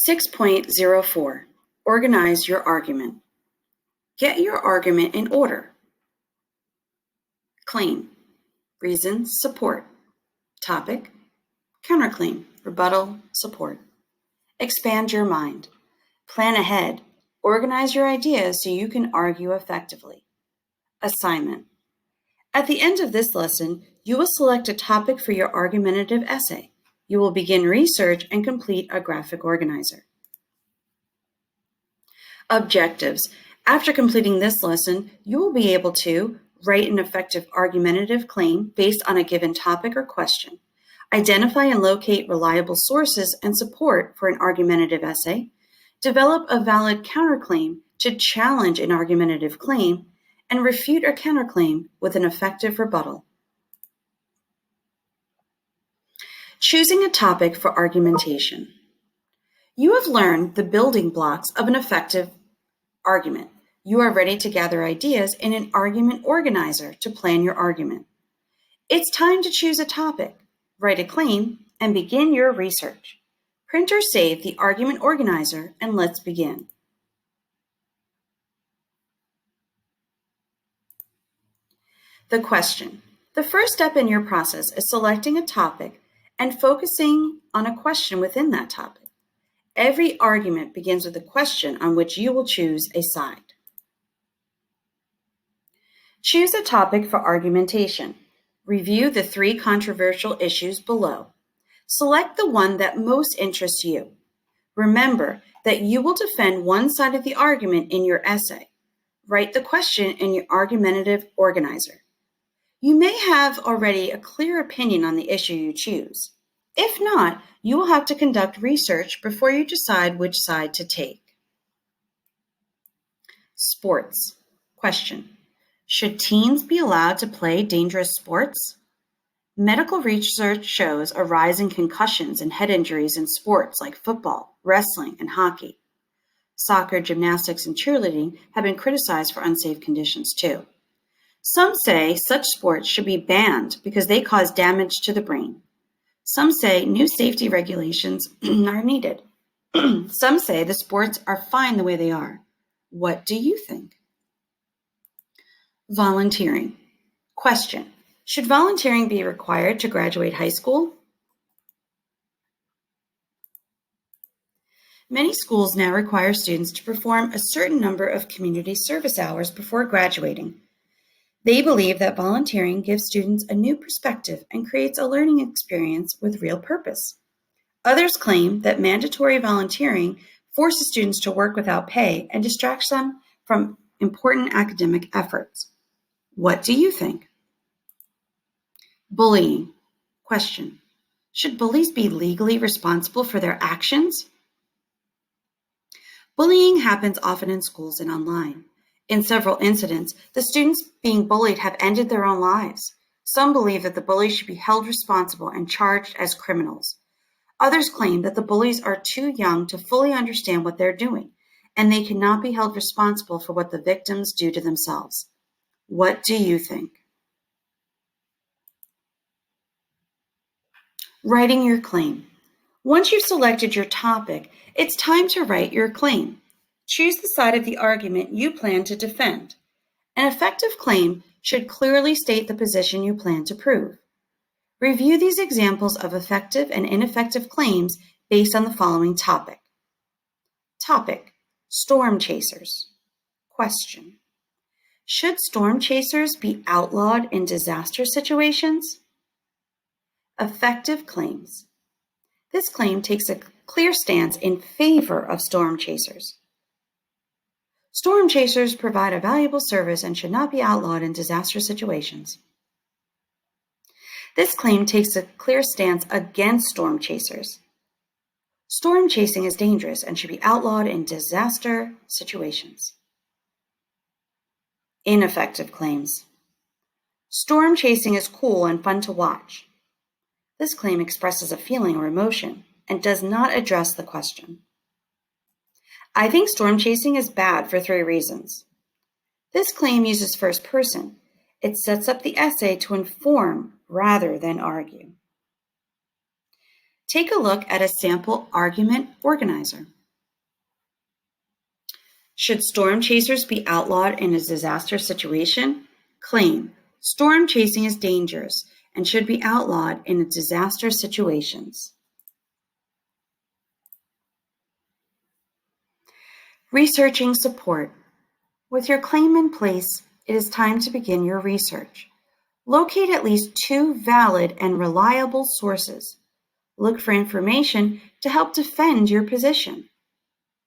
6.04. Organize your argument. Get your argument in order. Claim. Reason, support. Topic. Counterclaim. Rebuttal, support. Expand your mind. Plan ahead. Organize your ideas so you can argue effectively. Assignment. At the end of this lesson, you will select a topic for your argumentative essay. You will begin research and complete a graphic organizer. Objectives. After completing this lesson, you will be able to write an effective argumentative claim based on a given topic or question, identify and locate reliable sources and support for an argumentative essay, develop a valid counterclaim to challenge an argumentative claim, and refute a counterclaim with an effective rebuttal. Choosing a topic for argumentation. You have learned the building blocks of an effective argument. You are ready to gather ideas in an argument organizer to plan your argument. It's time to choose a topic, write a claim, and begin your research. Print or save the argument organizer and let's begin. The question. The first step in your process is selecting a topic and focusing on a question within that topic. Every argument begins with a question on which you will choose a side. Choose a topic for argumentation. Review the 3 controversial issues below. Select the one that most interests you. Remember that you will defend one side of the argument in your essay. Write the question in your argumentative organizer. You may have already a clear opinion on the issue you choose. If not, you will have to conduct research before you decide which side to take. Sports. Question. Should teens be allowed to play dangerous sports? Medical research shows a rise in concussions and head injuries in sports like football, wrestling, and hockey. Soccer, gymnastics, and cheerleading have been criticized for unsafe conditions too. Some say such sports should be banned because they cause damage to the brain. Some say new safety regulations are needed. Some say the sports are fine the way they are. What do you think? Volunteering. Question. Should volunteering be required to graduate high school? Many schools now require students to perform a certain number of community service hours before graduating. They believe that volunteering gives students a new perspective and creates a learning experience with real purpose. Others claim that mandatory volunteering forces students to work without pay and distracts them from important academic efforts. What do you think? Bullying. Question. Should bullies be legally responsible for their actions? Bullying happens often in schools and online. In several incidents, the students being bullied have ended their own lives. Some believe that the bullies should be held responsible and charged as criminals. Others claim that the bullies are too young to fully understand what they're doing, and they cannot be held responsible for what the victims do to themselves. What do you think? Writing your claim. Once you've selected your topic, it's time to write your claim. Choose the side of the argument you plan to defend. An effective claim should clearly state the position you plan to prove. Review these examples of effective and ineffective claims based on the following topic. Topic: storm chasers. Question: should storm chasers be outlawed in disaster situations? Effective claims. This claim takes a clear stance in favor of storm chasers. Storm chasers provide a valuable service and should not be outlawed in disaster situations. This claim takes a clear stance against storm chasers. Storm chasing is dangerous and should be outlawed in disaster situations. Ineffective claims. Storm chasing is cool and fun to watch. This claim expresses a feeling or emotion and does not address the question. I think storm chasing is bad for 3 reasons. This claim uses first person. It sets up the essay to inform rather than argue. Take a look at a sample argument organizer. Should storm chasers be outlawed in a disaster situation? Claim, storm chasing is dangerous and should be outlawed in disaster situations. Researching support. With your claim in place, it is time to begin your research. Locate at least 2 valid and reliable sources. Look for information to help defend your position.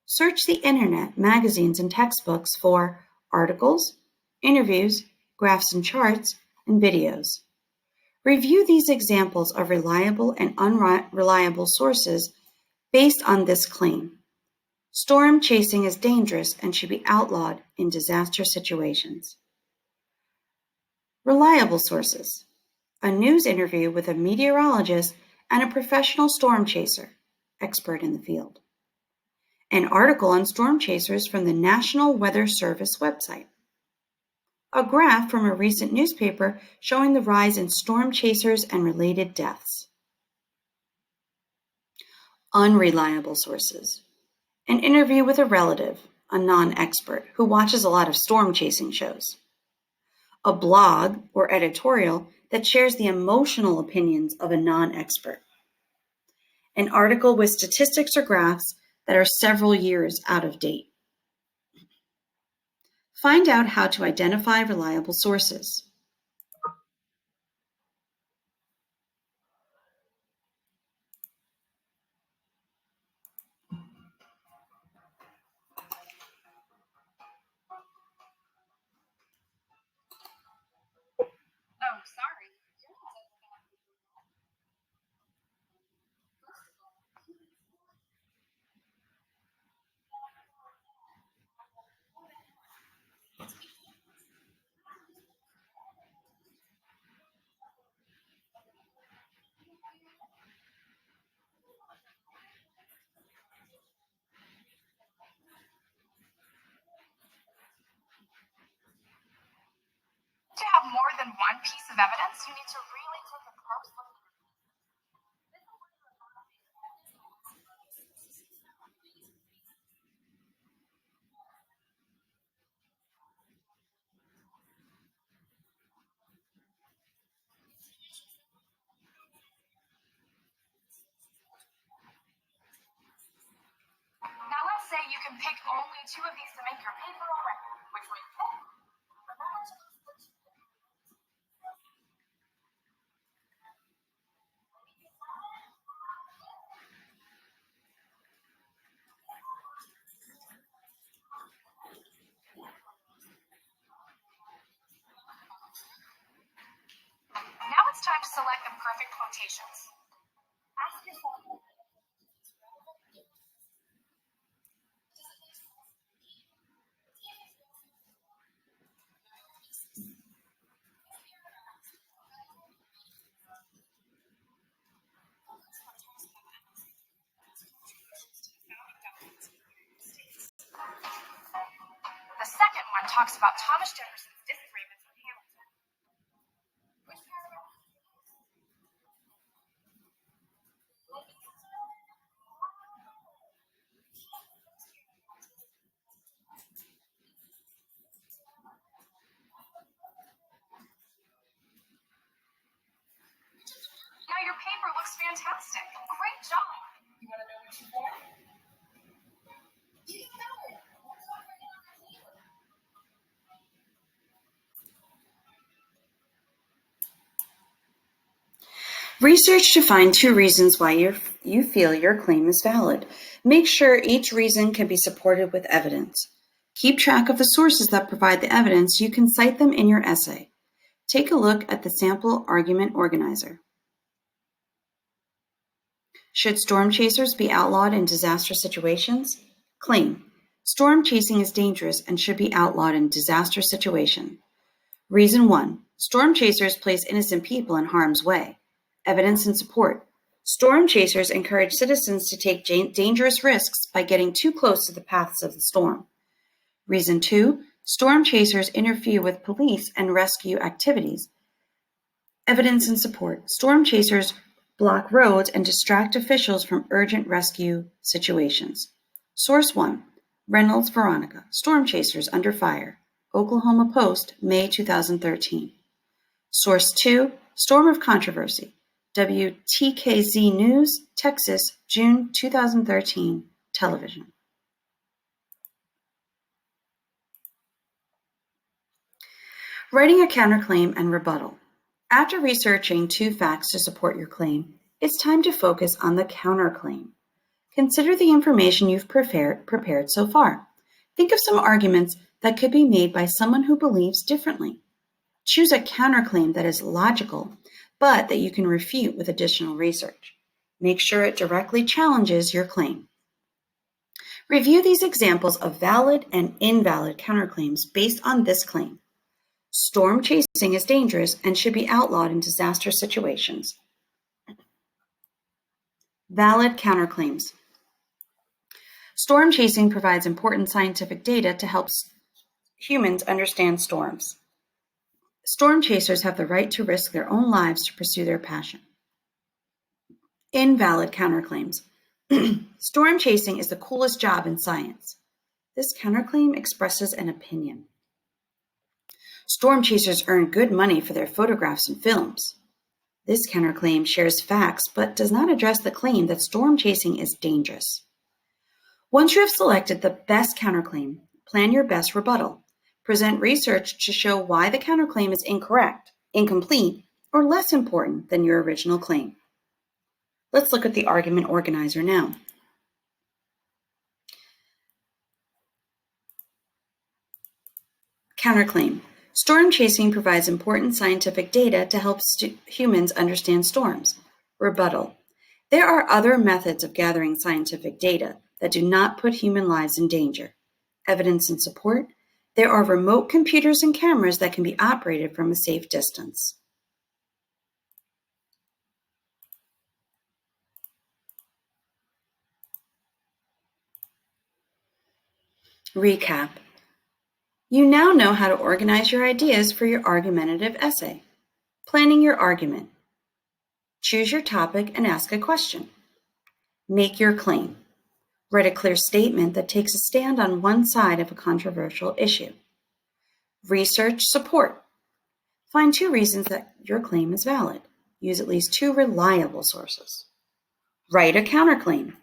Search the internet, magazines, and textbooks for articles, interviews, graphs and charts, and videos. Review these examples of reliable and unreliable sources based on this claim. Storm chasing is dangerous and should be outlawed in disaster situations. Reliable sources. A news interview with a meteorologist and a professional storm chaser, expert in the field. An article on storm chasers from the National Weather Service website. A graph from a recent newspaper showing the rise in storm chasers and related deaths. Unreliable sources. An interview with a relative, a non-expert, who watches a lot of storm chasing shows. A blog or editorial that shares the emotional opinions of a non-expert. An article with statistics or graphs that are several years out of date. Find out how to identify reliable sources. To have more than one piece of evidence, you need to really take a close look. Now let's say you can pick only 2 of these to make your paper or record. Which one you pick? Remember to use the 2. Now it's time to select the perfect quotations. Ask yourself. The second one talks about Thomas Jefferson's disagreements with Hamilton. Which paragraph? Now your paper looks fantastic. Great job. You want to know what you won? You can know it. Research to find 2 reasons why you feel your claim is valid. Make sure each reason can be supported with evidence. Keep track of the sources that provide the evidence. You can cite them in your essay. Take a look at the sample argument organizer. Should storm chasers be outlawed in disaster situations? Claim, storm chasing is dangerous and should be outlawed in disaster situation. Reason 1, storm chasers place innocent people in harm's way. Evidence and support. Storm chasers encourage citizens to take dangerous risks by getting too close to the paths of the storm. Reason 2, storm chasers interfere with police and rescue activities. Evidence and support. Storm chasers block roads, and distract officials from urgent rescue situations. Source 1, Reynolds Veronica, Storm Chasers Under Fire, Oklahoma Post, May 2013. Source 2, Storm of Controversy, WTKZ News, Texas, June 2013, television. Writing a counterclaim and rebuttal. After researching 2 facts to support your claim, it's time to focus on the counterclaim. Consider the information you've prepared so far. Think of some arguments that could be made by someone who believes differently. Choose a counterclaim that is logical, but that you can refute with additional research. Make sure it directly challenges your claim. Review these examples of valid and invalid counterclaims based on this claim. Storm chasing is dangerous and should be outlawed in disaster situations. Valid counterclaims. Storm chasing provides important scientific data to help humans understand storms. Storm chasers have the right to risk their own lives to pursue their passion. Invalid counterclaims. Storm chasing is the coolest job in science. This counterclaim expresses an opinion. Storm chasers earn good money for their photographs and films. This counterclaim shares facts but does not address the claim that storm chasing is dangerous. Once you have selected the best counterclaim, plan your best rebuttal. Present research to show why the counterclaim is incorrect, incomplete, or less important than your original claim. Let's look at the argument organizer now. Counterclaim. Storm chasing provides important scientific data to help humans understand storms. Rebuttal. There are other methods of gathering scientific data that do not put human lives in danger. Evidence and support. There are remote computers and cameras that can be operated from a safe distance. Recap. You now know how to organize your ideas for your argumentative essay. Planning your argument. Choose your topic and ask a question. Make your claim. Write a clear statement that takes a stand on one side of a controversial issue. Research support. Find 2 reasons that your claim is valid. Use at least 2 reliable sources. Write a counterclaim.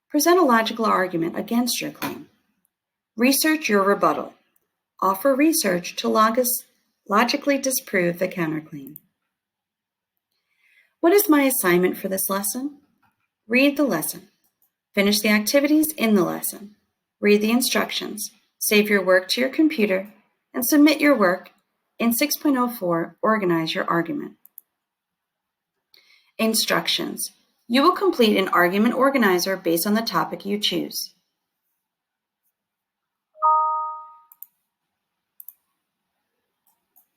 Present a logical argument against your claim. Research your rebuttal. Offer research to logically disprove the counterclaim. What is my assignment for this lesson? Read the lesson. Finish the activities in the lesson. Read the instructions. Save your work to your computer and submit your work. In 6.04, organize your argument. Instructions. You will complete an argument organizer based on the topic you choose.